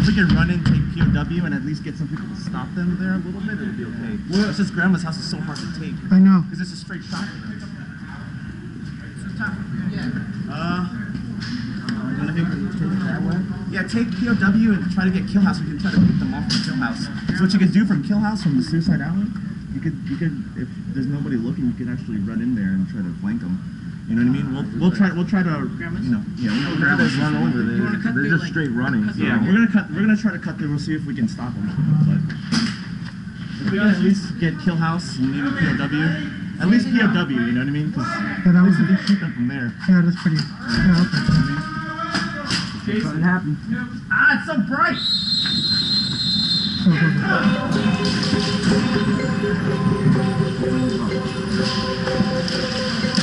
if we can run in, take POW, and at least get some people to stop them there a little bit, it'll be okay. Well, it's just Grandma's house is so hard to take. I know. Because it's a straight shot. Yeah, take POW and try to get Kill House. We can try to beat them off from Kill House. So what you can do from Kill House, from the Suicide Alley, you could, if there's nobody looking, you can actually run in there and try to flank them. You know what I mean? We'll try to, we'll grab us, run over there. They're just straight running. So. Yeah, we're gonna try to cut through. We'll see if we can stop them. But if we can at least get Kill House and maybe POW. At least POW, you know what I mean? Because that was we can shoot them from there. Yeah, that's pretty. Yeah, okay. Jason, it happened. Ah, it's so bright! Go.